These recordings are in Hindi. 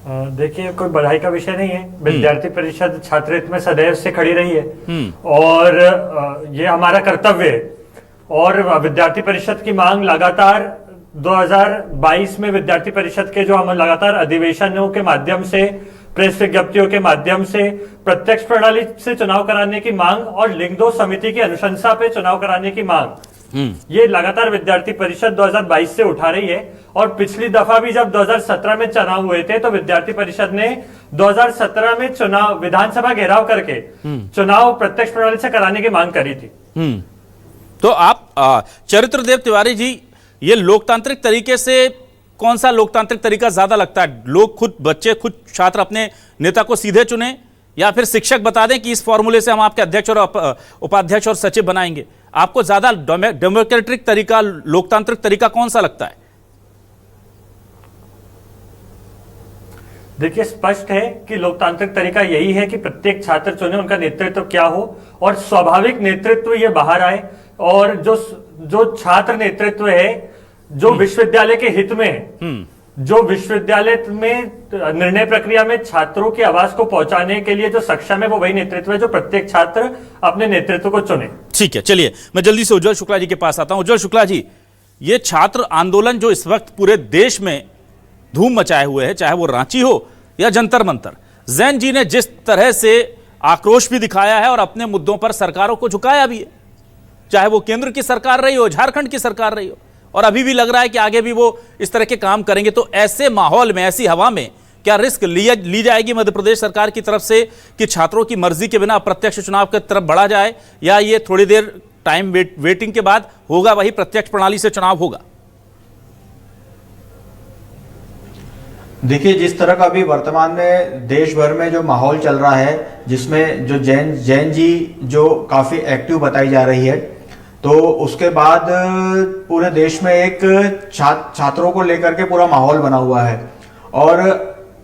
देखिए, कोई बधाई का विषय नहीं है। विद्यार्थी परिषद छात्र हित में सदैव से खड़ी रही है और ये हमारा कर्तव्य है। और विद्यार्थी परिषद की मांग लगातार 2022 में विद्यार्थी परिषद के जो हम लगातार अधिवेशनों के माध्यम से, प्रेस विज्ञप्तियों के माध्यम से, प्रत्यक्ष प्रणाली से चुनाव कराने की मांग और लिंग दो समिति की अनुशंसा पे चुनाव कराने की मांग, ये लगातार विद्यार्थी परिषद 2022 से उठा रही है। और पिछली दफा भी जब 2017 में चुनाव हुए थे तो विद्यार्थी परिषद ने 2017 में चुनाव विधानसभा घेराव करके चुनाव प्रत्यक्ष प्रणाली से कराने की मांग करी थी। तो आप चरित्रदेव तिवारी जी, ये लोकतांत्रिक तरीके से कौन सा लोकतांत्रिक तरीका ज्यादा लगता है? लोग खुद, बच्चे खुद, छात्र अपने नेता को सीधे चुने, या फिर शिक्षक बता दें कि इस फॉर्मूले से हम आपके अध्यक्ष और उपाध्यक्ष और सचिव बनाएंगे? आपको ज्यादा डेमोक्रेटिक तरीका, लोकतांत्रिक तरीका कौन सा लगता है? देखिए, स्पष्ट है कि लोकतांत्रिक तरीका यही है कि प्रत्येक छात्र चुने, उनका नेतृत्व क्या हो और स्वाभाविक नेतृत्व ये बाहर आए। और जो छात्र नेतृत्व है, जो विश्वविद्यालय के हित में है, जो विश्वविद्यालय में निर्णय प्रक्रिया में छात्रों की आवाज को पहुंचाने के लिए जो सक्षम है, वो वही नेतृत्व है जो प्रत्येक छात्र अपने नेतृत्व को चुने। ठीक है, चलिए मैं जल्दी से उज्जवल शुक्ला जी के पास आता हूं। उज्जवल शुक्ला जी, ये छात्र आंदोलन जो इस वक्त पूरे देश में धूम मचाए हुए है, चाहे वो रांची हो या जंतर मंतर, जैन जी ने जिस तरह से आक्रोश भी दिखाया है और अपने मुद्दों पर सरकारों को झुकाया भी है, चाहे वो केंद्र की सरकार रही हो, झारखंड की सरकार रही हो, और अभी भी लग रहा है कि आगे भी वो इस तरह के काम करेंगे। तो ऐसे माहौल में, ऐसी हवा में क्या रिस्क ली जाएगी मध्य प्रदेश सरकार की तरफ से कि छात्रों की मर्जी के बिना अप्रत्यक्ष चुनाव की तरफ बढ़ा जाए, या ये थोड़ी देर टाइम वेटिंग के बाद होगा, वही प्रत्यक्ष प्रणाली से चुनाव होगा? देखिए, जिस तरह का अभी वर्तमान में देश भर में जो माहौल चल रहा है, जिसमें जो जैन जी जो काफी एक्टिव बताई जा रही है, तो उसके बाद पूरे देश में एक छात्रों को लेकर के पूरा माहौल बना हुआ है। और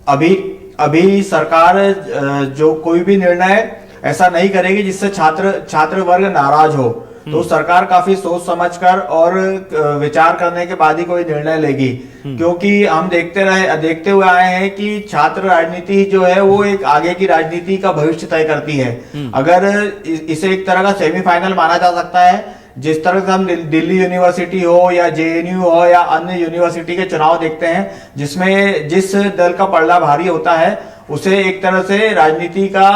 अभी सरकार जो कोई भी निर्णय ऐसा नहीं करेगी जिससे छात्र वर्ग नाराज हो, तो सरकार काफी सोच समझकर और विचार करने के बाद ही कोई निर्णय लेगी। क्योंकि हम देखते हुए आए हैं कि छात्र राजनीति जो है वो एक आगे की राजनीति का भविष्य तय करती है। अगर इसे एक तरह का सेमीफाइनल माना जा सकता है, जिस तरह से हम दिल्ली यूनिवर्सिटी हो या जेएनयू हो या अन्य यूनिवर्सिटी के चुनाव देखते हैं, जिसमें जिस दल का पलड़ा भारी होता है उसे एक तरह से राजनीति का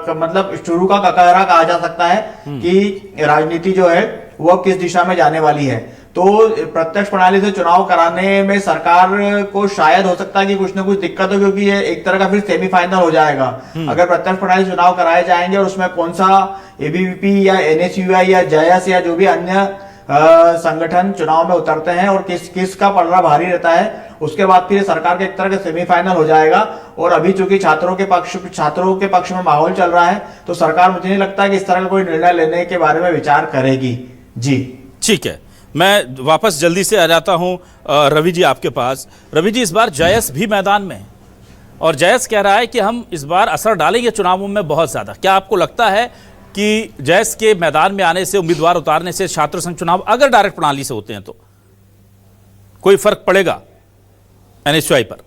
मतलब शुरू का ककहरा कहा जा सकता है कि राजनीति जो है वो किस दिशा में जाने वाली है। तो प्रत्यक्ष प्रणाली से चुनाव कराने में सरकार को शायद हो सकता है कि कुछ ना कुछ दिक्कत हो, क्योंकि ये एक तरह का फिर सेमीफाइनल हो जाएगा। अगर प्रत्यक्ष प्रणाली से चुनाव कराए जाएंगे और उसमें कौन सा एबीवीपी या एनएसयूआई या जयास या जो भी अन्य संगठन चुनाव में उतरते हैं और किसका पलड़ा भारी रहता है, उसके बाद फिर सरकार के एक तरह का सेमीफाइनल हो जाएगा। और अभी चूंकि छात्रों के पक्ष में माहौल चल रहा है, तो सरकार, मुझे नहीं लगता है कि इस तरह का कोई निर्णय लेने के बारे में विचार करेगी। जी ठीक है, मैं वापस जल्दी से आ जाता हूं रवि जी आपके पास। रवि जी, इस बार जयस भी मैदान में है और जयस कह रहा है कि हम इस बार असर डालेंगे चुनावों में बहुत ज्यादा। क्या आपको लगता है कि जयस के मैदान में आने से, उम्मीदवार उतारने से छात्र संघ चुनाव अगर डायरेक्ट प्रणाली से होते हैं तो कोई फर्क पड़ेगा एनएसयूआई पर?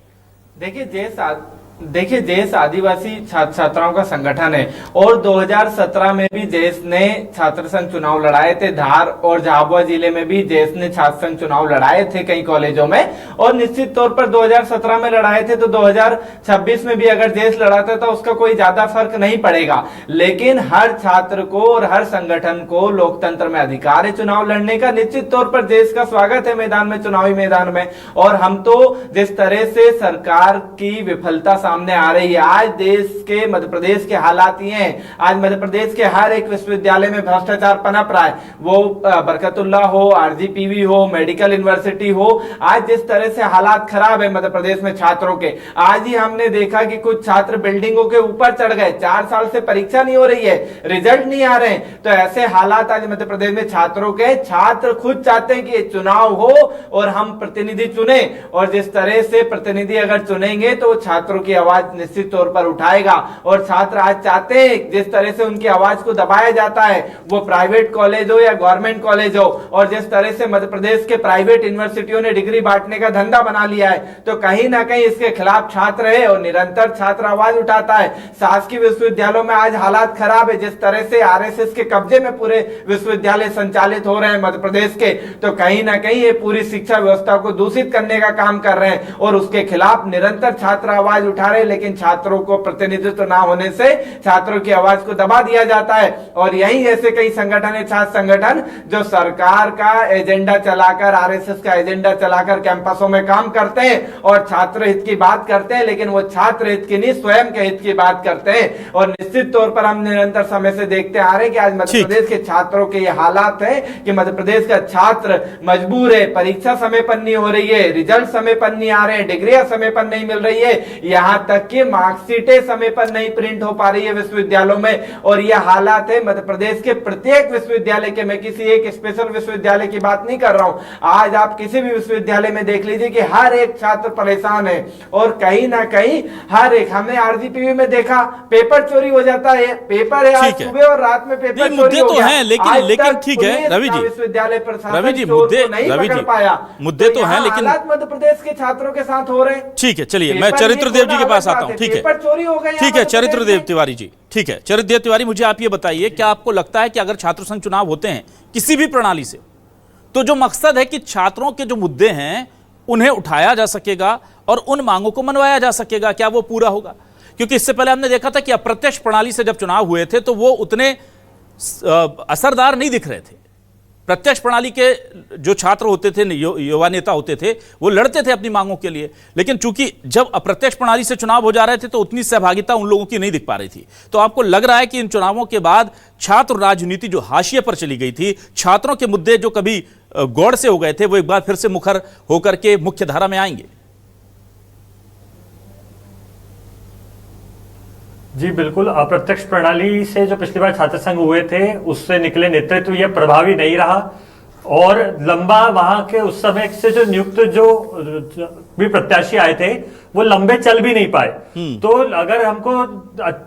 देखिए जेएस आदिवासी छात्राओं का संगठन है और 2017 में भी जेएस ने छात्र संघ चुनाव लड़ाए थे। धार और झाबुआ जिले में भी जेएस ने छात्र संघ चुनाव लड़ाए थे कई कॉलेजों में, और निश्चित तौर पर 2017 में लड़ाए थे, तो 2026 में भी अगर जेएस लड़ाता तो उसका कोई ज्यादा फर्क नहीं पड़ेगा। लेकिन हर छात्र को और हर संगठन को लोकतंत्र में अधिकार है चुनाव लड़ने का। निश्चित तौर पर जेएस का स्वागत है मैदान में, चुनावी मैदान में। और हम तो जिस तरह से सरकार की विफलता सामने आ रही है, आज देश के, मध्य प्रदेश के हालात ये हैं, आज मध्य प्रदेश के हर एक विश्वविद्यालय में भ्रष्टाचार पनप रहा है, वो बरकतुल्ला हो, आरजीपीवी हो, मेडिकल यूनिवर्सिटी हो। आज जिस तरह से हालात खराब है मध्य प्रदेश में छात्रों के, आज ही हमने देखा कि कुछ छात्र बिल्डिंगों के ऊपर चढ़ गए, 4 साल से परीक्षा नहीं हो रही है, रिजल्ट नहीं आ रहे हैं। तो ऐसे हालात आज मध्य प्रदेश में छात्रों के, छात्र खुद चाहते हैं कि चुनाव हो और हम प्रतिनिधि चुने, और जिस तरह से प्रतिनिधि अगर चुनेंगे तो छात्रों की आवाज निश्चित तौर पर उठाएगा। और छात्र आज चाहते हैं जिस तरह से उनकी आवाज को दबाया जाता है, वो प्राइवेट कॉलेज हो या गवर्नमेंट कॉलेज हो, और जिस तरह से मध्य प्रदेश के प्राइवेट यूनिवर्सिटियों ने डिग्री बांटने का धंधा बना लिया है, तो कहीं ना कहीं इसके खिलाफ छात्र है और निरंतर छात्र आवाज उठाता है। शासकीय विश्वविद्यालयों में आज हालात खराब है, जिस तरह से आरएसएस के कब्जे में पूरे विश्वविद्यालय संचालित हो रहे हैं मध्य प्रदेश के, तो कहीं ना कहीं ये पूरी शिक्षा व्यवस्था को दूषित करने का काम कर रहे हैं और उसके खिलाफ निरंतर छात्र आवाज उठा रहे हैं। लेकिन छात्रों को प्रतिनिधित्व ना होने से छात्रों की आवाज को दबा दिया जाता है। और यही ऐसे कई संगठन है, छात्र संगठन, जो सरकार का एजेंडा चलाकर, आरएसएस का एजेंडा चलाकर कैंपसों में काम करते हैं और छात्र हित की बात करते हैं, लेकिन वो छात्र हित की नहीं, स्वयं के हित की बात करते हैं। और निश्चित तौर पर हम निरंतर समय से देखते आ रहे हैं कि आज मध्य प्रदेश के छात्रों के ये हालात है कि मध्य प्रदेश का छात्र मजबूर है, परीक्षा समय पर नहीं हो रही है, रिजल्ट समय पर नहीं आ रहे हैं, डिग्रियां समय पर नहीं मिल रही है, यहां तक कि मार्कशीटें समय पर नहीं प्रिंट हो पा रही है विश्वविद्यालयों में। और ये हालात है मध्य प्रदेश के प्रत्येक विश्वविद्यालय के। मैं किसी एक स्पेशल विश्वविद्यालय की बात नहीं कर रहा हूं, आज आप किसी भी विश्वविद्यालय में देख लीजिए कि हर एक छात्र परेशान है। और कहीं ना कहीं हर एक, हमने आरजीपीवी में देखा, पेपर चोरी हो जाता है, पेपर है आज सुबह और रात में पेपर चोरी मुद्दे हो तो गया। हैं, लेकिन ठीक है रवि जी, विश्वविद्यालय रवि जी मुद्दे तो हैं, लेकिन मध्य प्रदेश के छात्रों के साथ हो रहे हैं। ठीक है, चलिए मैं चरित्रदेव जी के पास आता हूं। ठीक है, पेपर चोरी हो गए, ठीक है चरित्रदेव तिवारी जी, ठीक है चरित्रदेव तिवारी, मुझे आप ये बताइए, क्या आपको लगता है कि अगर छात्र संघ चुनाव होते हैं किसी भी प्रणाली से, तो जो मकसद है कि छात्रों के जो मुद्दे हैं उन्हें उठाया जा सकेगा और उन मांगों को मनवाया जा सकेगा, क्या वो पूरा होगा? क्योंकि इससे पहले हमने देखा था कि अप्रत्यक्ष प्रणाली से जब चुनाव हुए थे तो वो उतने असरदार नहीं दिख रहे थे। प्रत्यक्ष प्रणाली के जो छात्र होते थे, युवा नेता होते थे, वो लड़ते थे अपनी मांगों के लिए, लेकिन चूंकि जब अप्रत्यक्ष प्रणाली से चुनाव हो जा रहे थे तो उतनी सहभागिता उन लोगों की नहीं दिख पा रही थी। तो आपको लग रहा है कि इन चुनावों के बाद छात्र राजनीति जो हाशिए पर चली गई थी, छात्रों के मुद्दे जो कभी गौड़ से हो गए थे, वो एक बार फिर से मुखर होकर के मुख्य धारा में आएंगे? जी बिल्कुल, अप्रत्यक्ष प्रणाली से जो पिछली बार छात्र संघ हुए थे उससे निकले नेतृत्व ये प्रभावी नहीं रहा और लंबा वहां के उस समय से जो नियुक्त जो भी प्रत्याशी आए थे वो लंबे चल भी नहीं पाए। तो अगर हमको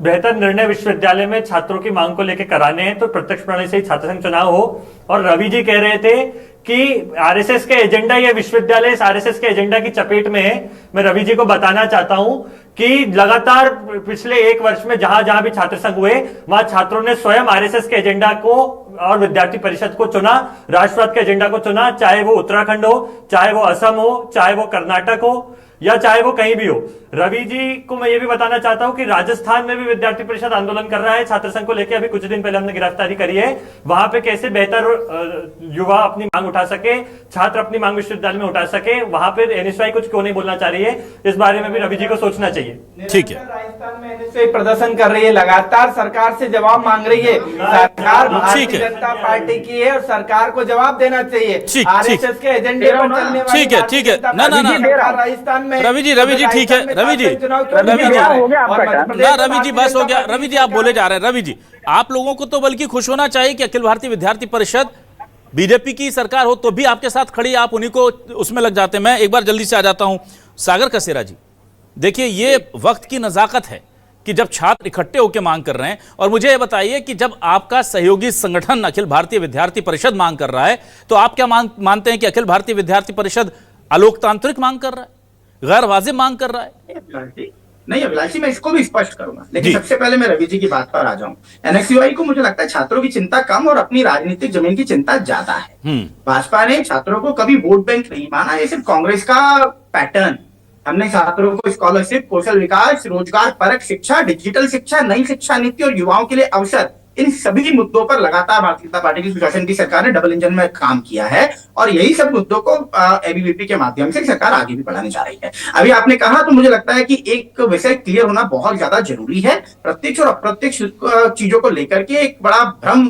बेहतर निर्णय विश्वविद्यालय में छात्रों की मांग को लेकर कराने हैं तो प्रत्यक्ष प्रणाली से ही छात्र संघ चुनाव हो। और रवि जी कह रहे थे कि आरएसएस के एजेंडा या विश्वविद्यालय इस आरएसएस के एजेंडा की चपेट में है। मैं रवि जी को बताना चाहता हूं कि लगातार पिछले एक वर्ष में जहां जहां भी छात्र संघ हुए वहां छात्रों ने स्वयं आरएसएस के एजेंडा को और विद्यार्थी परिषद को चुना, राष्ट्रवाद के एजेंडा को चुना, चाहे वो उत्तराखंड हो, चाहे वो असम हो, चाहे वो कर्नाटक हो या चाहे वो कहीं भी हो। रवि जी को मैं ये भी बताना चाहता हूं कि राजस्थान में भी विद्यार्थी परिषद आंदोलन कर रहा है छात्र संघ को लेकर। अभी कुछ दिन पहले हमने गिरफ्तारी करी है। वहां पे कैसे बेहतर युवा अपनी मांग उठा सके, छात्र अपनी मांग विश्वविद्यालय में उठा सके, वहां पे एनएसयूआई कुछ क्यों नहीं बोलना चाह रही है, इस बारे में भी रवि जी को सोचना चाहिए। ठीक है, राजस्थान में एनएसयूआई प्रदर्शन कर रही है, लगातार सरकार से जवाब मांग रही है। सरकार भारतीय जनता पार्टी की है और सरकार को जवाब देना चाहिए। आरएसएस के एजेंडे पर चलने वाली ठीक है ना राजस्थान में। रवि जी ठीक है, रवि जी बस हो गया। रवि जी आप बोले जा रहे हैं। रवि जी, आप लोगों को तो बल्कि खुश होना चाहिए कि अखिल भारतीय विद्यार्थी परिषद बीजेपी की सरकार हो तो भी आपके साथ खड़ी, आप उन्हीं को उसमें लग जाते हैं। मैं एक बार जल्दी से आ जाता हूं सागर कसेरा जी। देखिए, ये वक्त की नजाकत है कि जब छात्र इकट्ठे होकर मांग कर रहे हैं, और मुझे ये बताइए कि जब आपका सहयोगी संगठन अखिल भारतीय विद्यार्थी परिषद मांग कर रहा है तो आप क्या मानते हैं कि अखिल भारतीय विद्यार्थी परिषद अलोकतांत्रिक मांग कर रहा है, गैर वाजिब मांग कर रहा है? नहीं अभिलाषी, मैं इसको भी स्पष्ट करूंगा, लेकिन सबसे पहले मैं रवि जी की बात पर आ जाऊं। एनएसयूआई को मुझे लगता है छात्रों की चिंता कम और अपनी राजनीतिक जमीन की चिंता ज्यादा है। भाजपा ने छात्रों को कभी वोट बैंक नहीं माना, ये सिर्फ कांग्रेस का पैटर्न। हमने छात्रों को स्कॉलरशिप, कौशल विकास, रोजगार परक शिक्षा, डिजिटल शिक्षा, नई शिक्षा नीति और युवाओं के लिए अवसर, इन सभी मुद्दों पर लगातार भारतीय जनता पार्टी की सुशासन की सरकार ने डबल इंजन में काम किया है और यही सब मुद्दों को एबीवीपी के माध्यम से सरकार आगे भी बढ़ाने जा रही है। अभी आपने कहा तो मुझे लगता है कि एक विषय क्लियर होना बहुत ज्यादा जरूरी है। प्रत्यक्ष और अप्रत्यक्ष चीजों को लेकर के एक बड़ा भ्रम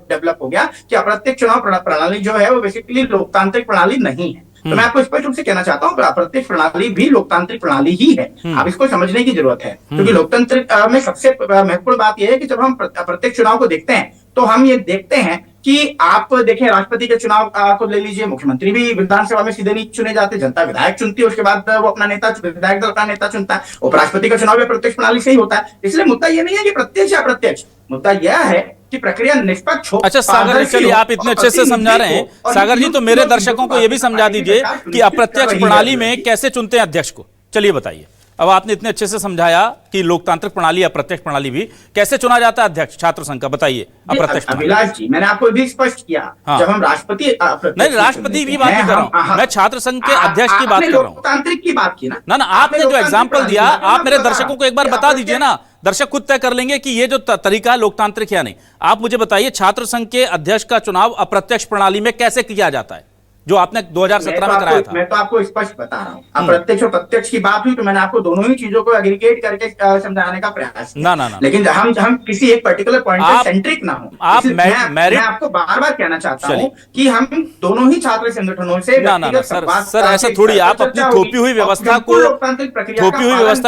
डेवलप हो गया कि अप्रत्यक्ष चुनाव प्रणाली जो है वो बेसिकली लोकतांत्रिक प्रणाली नहीं है। तो मैं आपको स्पष्ट रूप से कहना चाहता हूँ, अप्रत्यक्ष प्रणाली भी लोकतांत्रिक प्रणाली ही है। आप इसको समझने की जरूरत है, क्योंकि लोकतंत्र में सबसे महत्वपूर्ण बात यह है कि जब हम अप्रत्यक्ष चुनाव को देखते हैं तो हम ये देखते हैं कि आप देखें राष्ट्रपति के चुनाव को ले लीजिए, मुख्यमंत्री भी विधानसभा में सीधे नहीं चुने जाते, जनता विधायक चुनती है, उसके बाद वो अपना नेता विधायक दल का नेता चुनता है। उपराष्ट्रपति का चुनाव भी प्रत्यक्ष प्रणाली से ही होता है। इसलिए मुद्दा ये नहीं है कि प्रत्यक्ष या अप्रत्यक्ष, मुद्दा यह है कि प्रक्रिया निष्पक्ष हो। अच्छा सागर जी, चलिए आप इतने अच्छे से समझा रहे हैं सागर जी, तो मेरे दर्शकों को यह भी समझा दीजिए कि अप्रत्यक्ष प्रणाली में कैसे चुनते हैं अध्यक्ष को। चलिए बताइए, अब आपने इतने अच्छे से समझाया कि लोकतांत्रिक प्रणाली अप्रत्यक्ष प्रणाली भी कैसे चुना जाता है अध्यक्ष छात्र संघ का, बताइए। अप्रत्यक्ष अभिलाष जी, मैंने आपको भी स्पष्ट किया, हाँ। जब हम राष्ट्रपति नहीं, राष्ट्रपति की बात नहीं कर रहा हूं मैं, छात्र संघ के अध्यक्ष की बात कर रहा हूं। लोकतांत्रिक की बात की ना, आपने जो एग्जाम्पल दिया, आप मेरे दर्शकों को एक बार बता दीजिए ना, दर्शक खुद तय कर लेंगे कि ये जो तरीका है लोकतांत्रिक या नहीं। आप मुझे बताइए, छात्र संघ के अध्यक्ष का चुनाव अप्रत्यक्ष प्रणाली में कैसे किया जाता है, जो आपने 2017 में कराया था? मैं तो आपको स्पष्ट बता रहा हूँ। अप्रत्यक्ष और प्रत्यक्ष की बात हुई तो मैंने आपको दोनों ही चीजों को एग्रीगेट करके समझाने का प्रयास किया। ना। लेकिन हम किसी एक पर्टिकुलर पॉइंट पे सेंट्रिक ना हो। आप मैं आपको बार बार कहना चाहता हूँ कि हम दोनों ही छात्र संगठनों से ना सर ऐसा थोड़ी, आप अपनी थोपी हुई व्यवस्था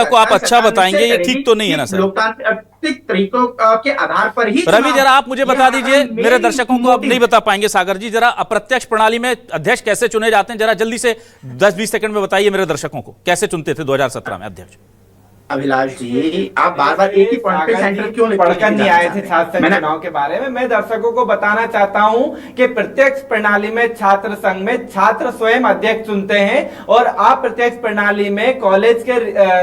को आप अच्छा बताएंगे, ये ठीक तो नहीं है ना सर। लोकतांत्रिक तरीकों के आधार पर ही रवि जरा आप मुझे बता दीजिए, मेरे दर्शकों को आप नहीं बता पाएंगे। सागर जी जरा अप्रत्यक्ष प्रणाली में अध्यक्ष कैसे चुने जाते हैं, जरा जल्दी से 10-20 सेकंड में बताइए मेरे दर्शकों को, कैसे चुनते थे 2017 में अध्यक्ष? अभिलाष जी, आप बार बार एक ही पॉइंट पे सेंटर क्यों पढ़कर नहीं आए थे छात्र संघ चुनाव के बारे में? मैं दर्शकों को बताना चाहता हूं कि प्रत्यक्ष प्रणाली में छात्र संघ में छात्र स्वयं अध्यक्ष चुनते हैं और अप्रत्यक्ष प्रणाली में कॉलेज के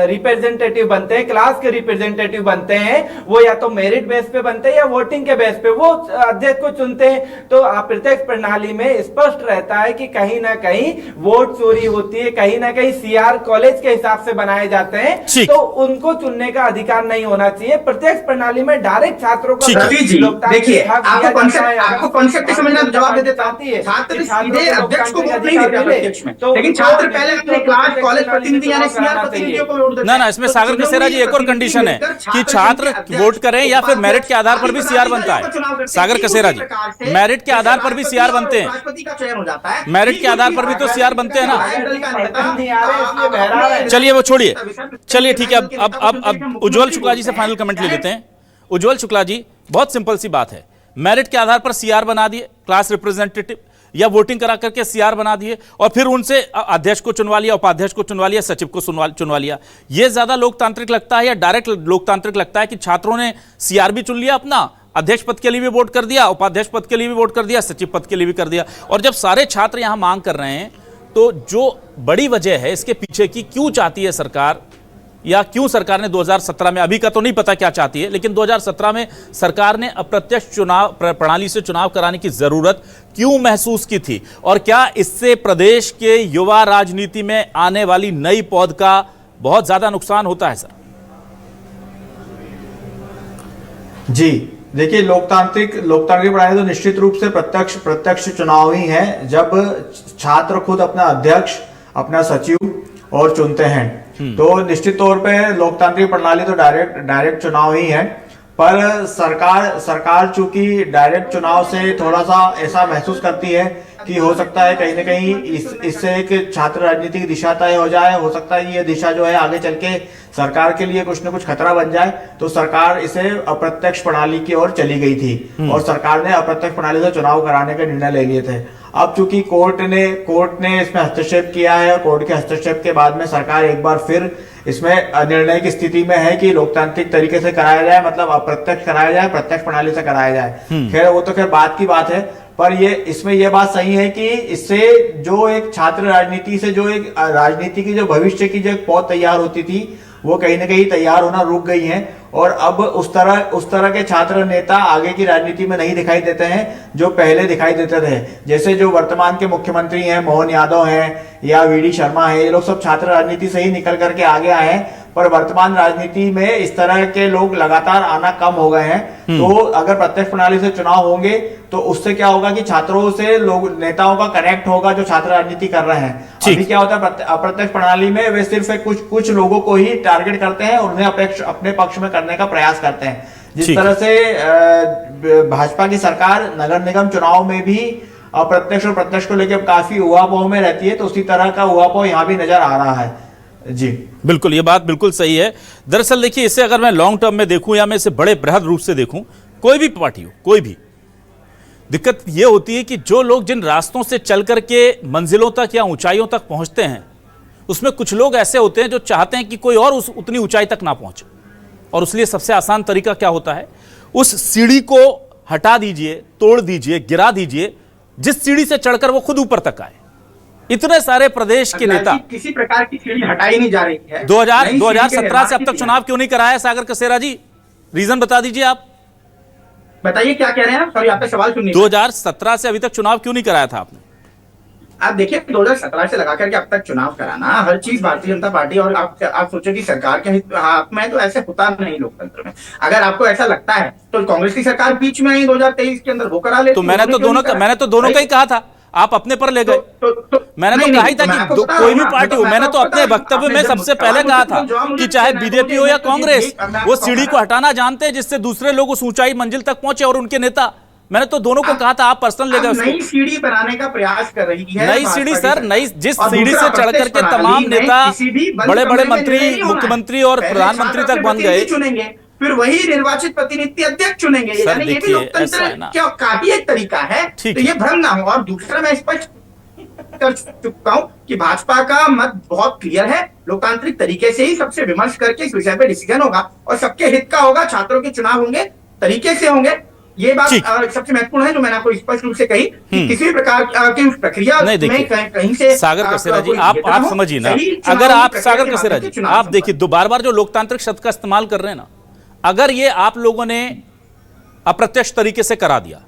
रिप्रेजेंटेटिव बनते हैं, क्लास के रिप्रेजेंटेटिव बनते हैं। वो या तो मेरिट बेस पे बनते हैं या वोटिंग के बेस पे वो अध्यक्ष को चुनते हैं। तो अप्रत्यक्ष प्रणाली में स्पष्ट रहता है कि कहीं ना कहीं वोट चोरी होती है, कहीं ना कहीं सीआर कॉलेज के हिसाब से बनाए जाते हैं, तो उनको चुनने का अधिकार नहीं होना चाहिए। प्रत्यक्ष प्रणाली में डायरेक्ट छात्रों को देखिए, आपको कॉन्सेप्ट समझना, जवाब दे देता हूं। छात्र सीधे अध्यक्ष को वोट नहीं देते प्रत्यक्ष में, लेकिन छात्र पहले अपने क्लास कॉलेज प्रतिनिधि यानी सीआर प्रतिनिधियों को वोट देते हैं। ना इसमें सागर कसेरा जी एक और कंडीशन है कि छात्र वोट करें या फिर मेरिट के आधार पर भी सीआर बनता है। सागर कसेरा जी, मेरिट के आधार पर भी सीआर बनते हैं, राष्ट्रपति का चयन हो जाता है, मेरिट के आधार पर भी तो सीआर बनते हैं ना। चलिए वो छोड़िए, चलिए ठीक है। अब उज्जवल शुक्ला जी से फाइनल कमेंट ले लेते हैं। उज्जवल शुक्ला जी, बहुत सिंपल सी बात है, मेरिट के आधार पर सीआर बना दिए, क्लास रिप्रेजेंटेटिव या वोटिंग करा करके सीआर बना दिए और फिर उनसे अध्यक्ष को चुनवा लिया, उपाध्यक्ष को चुनवा लिया, सचिव को चुनवा लिया। यह ज्यादा लोकतांत्रिक लगता है या डायरेक्ट लोकतांत्रिक लगता है कि छात्रों ने सीआर भी चुन लिया, अपना अध्यक्ष पद के लिए भी वोट कर दिया, उपाध्यक्ष पद के लिए भी वोट कर दिया, सचिव पद के लिए भी कर दिया? और जब सारे छात्र यहां मांग कर रहे हैं तो जो बड़ी वजह है इसके पीछे की, क्यों चाहती है सरकार या क्यों सरकार ने 2017 में, अभी का तो नहीं पता क्या चाहती है, लेकिन 2017 में सरकार ने अप्रत्यक्ष चुनाव प्रणाली से चुनाव कराने की जरूरत क्यों महसूस की थी? और क्या इससे प्रदेश के युवा राजनीति में आने वाली नई पौध का बहुत ज्यादा नुकसान होता है सर? जी देखिए, लोकतांत्रिक प्रणाली तो निश्चित रूप से प्रत्यक्ष चुनाव ही है, जब छात्र खुद अपना अध्यक्ष, अपना सचिव और चुनते हैं। तो निश्चित तौर पे लोकतांत्रिक प्रणाली तो डायरेक्ट चुनाव ही है, पर सरकार चूंकि डायरेक्ट चुनाव से थोड़ा सा ऐसा महसूस करती है कि हो सकता है कहीं ना कहीं इससे एक छात्र राजनीति की दिशा तय हो जाए, हो सकता है ये दिशा जो है आगे चल के सरकार के लिए कुछ न कुछ खतरा बन जाए, तो सरकार इसे अप्रत्यक्ष प्रणाली की ओर चली गई थी और सरकार ने अप्रत्यक्ष प्रणाली से चुनाव कराने का निर्णय ले लिए थे। अब चूंकि कोर्ट ने इसमें हस्तक्षेप किया है, कोर्ट के हस्तक्षेप के बाद में सरकार एक बार फिर इसमें निर्णय की स्थिति में है कि लोकतांत्रिक तरीके से कराया जाए, मतलब अप्रत्यक्ष कराया जाए, प्रत्यक्ष प्रणाली से कराया जाए। खैर वो तो खैर बात की बात है, पर इसमें यह बात सही है कि इससे जो एक छात्र राजनीति से जो एक राजनीति की जो भविष्य की जो एक पौध तैयार होती थी, वो कहीं ना कहीं तैयार होना रुक गई है और अब उस तरह के छात्र नेता आगे की राजनीति में नहीं दिखाई देते हैं जो पहले दिखाई देते थे। जैसे जो वर्तमान के मुख्यमंत्री हैं, मोहन यादव हैं या वीडी शर्मा है, ये लोग सब छात्र राजनीति से ही निकल करके आगे आए हैं, पर वर्तमान राजनीति में इस तरह के लोग लगातार आना कम हो गए हैं। तो अगर प्रत्यक्ष प्रणाली से चुनाव होंगे तो उससे क्या होगा कि छात्रों से नेताओं का कनेक्ट होगा जो छात्र राजनीति कर रहे हैं। अभी क्या होता है अप्रत्यक्ष प्रणाली में, वे सिर्फ कुछ लोगों को ही टारगेट करते हैं और उन्हें अपने पक्ष में करने का प्रयास करते हैं। जिस तरह से भाजपा की सरकार नगर निगम चुनाव में भी अप्रत्यक्ष और प्रत्यक्ष को लेकर काफी उहापोह में रहती है, तो उसी तरह का उहापोह यहाँ भी नजर आ रहा है। जी बिल्कुल, ये बात बिल्कुल सही है। दरअसल देखिए, इसे अगर मैं लॉन्ग टर्म में देखूं या मैं इसे बड़े बृहद रूप से देखूं, कोई भी पार्टी हो, कोई भी, दिक्कत ये होती है कि जो लोग जिन रास्तों से चल करके मंजिलों तक या ऊंचाइयों तक पहुंचते हैं, उसमें कुछ लोग ऐसे होते हैं जो चाहते हैं कि कोई और उतनी ऊंचाई तक ना पहुंचे। और इसलिए सबसे आसान तरीका क्या होता है, उस सीढ़ी को हटा दीजिए, तोड़ दीजिए, गिरा दीजिए, जिस सीढ़ी से चढ़कर वो खुद ऊपर तक आए। इतने सारे प्रदेश के नेता, किसी प्रकार की सीढ़ी हटाई नहीं जा रही है। 2017 से अब तक चुनाव क्यों नहीं कराया सागर कसेरा जी? रीजन बता दीजिए आप। बताइए क्या कह रहे हैं आप? सॉरी, आपका सवाल सुनिए। 2017 से अभी तक चुनाव क्यों नहीं कराया था आपने? आप देखिए, 2017 से लगा करके अब तक चुनाव कराना, हर चीज भारतीय जनता पार्टी, और आप सोचो कि सरकार के हाथ में, तो ऐसे होता नहीं लोकतंत्र में। अगर आपको ऐसा लगता है तो कांग्रेस की सरकार बीच में आई 2023 के अंदर, वो करा लेती। तो मैंने तो दोनों का ही कहा था, आप अपने पर ले गए। मैंने तो कहा ही था कि कोई भी पार्टी हो, मैंने तो अपने वक्तव्य में सबसे पहले कहा था कि चाहे बीजेपी हो या कांग्रेस, वो सीढ़ी को हटाना जानते हैं जिससे दूसरे लोग उस ऊंचाई मंजिल तक पहुंचे, और उनके नेता। मैंने तो दोनों को कहा था, आप पर्सनल ले गए उसको। नई सीढ़ी बनाने का प्रयास कर रही है नई सीढ़ी सर, नई जिस सीढ़ी से चढ़ करके तमाम नेता बड़े बड़े मंत्री, मुख्यमंत्री और प्रधानमंत्री तक बन गए, चुनेंगे, फिर वही निर्वाचित प्रतिनिधि अध्यक्ष चुनेंगे। यानी ये भी लोकतंत्र क्या काफी एक तरीका है, तो ये भ्रम ना हो। और दूसरा, मैं स्पष्ट कर चुका हूं कि भाजपा का मत बहुत क्लियर है, लोकतांत्रिक तरीके से ही सबसे विमर्श करके इस विषय पे डिसीजन होगा, और सबके हित का होगा। छात्रों के चुनाव होंगे, तरीके से होंगे। ये बात सबसे महत्वपूर्ण है, जो मैंने आपको स्पष्ट रूप से कही कि किसी भी प्रकार की प्रक्रिया में कहीं से। सागर कसेरा जी, आप समझिए ना, अगर आप सागर कसेरा जी, आप देखिए, बार बार जो लोकतांत्रिक शब्द का इस्तेमाल कर रहे हैं ना, अगर ये आप लोगों ने अप्रत्यक्ष तरीके से करा दिया,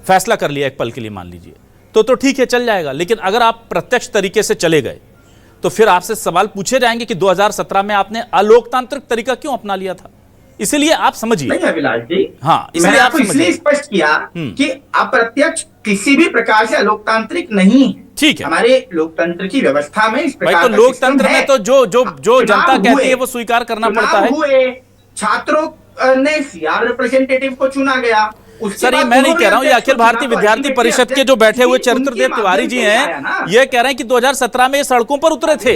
फैसला कर लिया एक पल के लिए मान लीजिए, तो ठीक है, चल जाएगा। लेकिन अगर आप प्रत्यक्ष तरीके से चले गए तो फिर आपसे सवाल पूछे जाएंगे कि 2017 में आपने अलोकतांत्रिक तरीका क्यों अपना लिया था। इसीलिए आप समझिए। नहीं अभिलाष जी, हाँ, मैंने आपको इसलिए स्पष्ट किया कि अप्रत्यक्ष किसी भी प्रकार से अलोकतांत्रिक नहीं है। ठीक है, हमारे लोकतंत्र की व्यवस्था में इस प्रकार तो लोकतंत्र में तो जो जनता कहती है वो स्वीकार करना पड़ता है। छात्रों ने सीआर रिप्रेजेंटेटिव को चुना गया। सर, ये मैं नहीं कह रहा हूं, ये अखिल भारतीय विद्यार्थी परिषद के जो बैठे हुए चरित्रदेव तिवारी जी हैं, ये कह रहे हैं कि 2017 में ये सड़कों पर उतरे थे।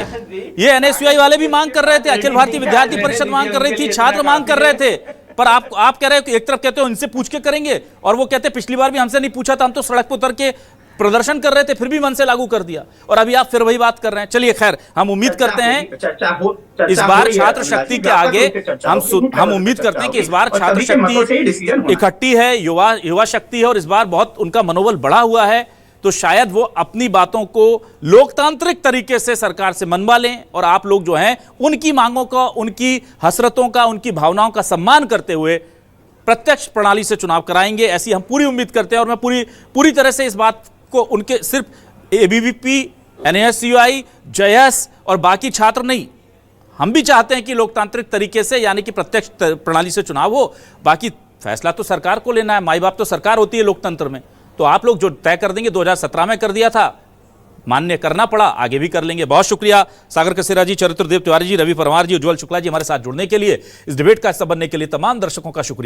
ये एनएसयूआई वाले भी मांग कर रहे थे, अखिल भारतीय विद्यार्थी परिषद मांग कर रही थी, छात्र मांग कर रहे थे। पर आप कह रहे हो कि एक तरफ कहते हो इनसे पूछ के करेंगे, और वो कहते पिछली बार भी हमसे नहीं पूछा था, हम तो सड़क पर उतर के प्रदर्शन कर रहे थे, फिर भी मन से लागू कर दिया, और अभी आप फिर वही बात कर रहे हैं। चलिए खैर, हम उम्मीद करते हैं इस बार छात्र शक्ति के आगे हम उम्मीद करते हैं कि इस बार छात्र शक्ति इकट्ठी है, युवा शक्ति है, और इस बार बहुत उनका मनोबल बढ़ा हुआ है। तो शायद वो अपनी बातों को लोकतांत्रिक तरीके से सरकार से मनवा लें, और आप लोग जो हैं उनकी मांगों का, उनकी हसरतों का, उनकी भावनाओं का सम्मान करते हुए प्रत्यक्ष प्रणाली से चुनाव कराएंगे, ऐसी हम पूरी उम्मीद करते हैं। और मैं पूरी तरह से इस बात को उनके सिर्फ एबीवीपी, एनएसयूआई, जेएस और बाकी छात्र नहीं, हम भी चाहते हैं कि लोकतांत्रिक तरीके से, यानी कि प्रत्यक्ष प्रणाली से चुनाव हो। बाकी फैसला तो सरकार को लेना है, माई बाप तो सरकार होती है लोकतंत्र में। तो आप लोग जो तय कर देंगे, 2017 में कर दिया था, मान्य करना पड़ा, आगे भी कर लेंगे। बहुत शुक्रिया सागर कसेरा जी, चरित्रदेव तिवारी जी, रवि परमार जी, उज्ज्वल शुक्ला जी हमारे साथ जुड़ने के लिए, इस डिबेट का हिस्सा बनने के लिए तमाम दर्शकों का शुक्रिया।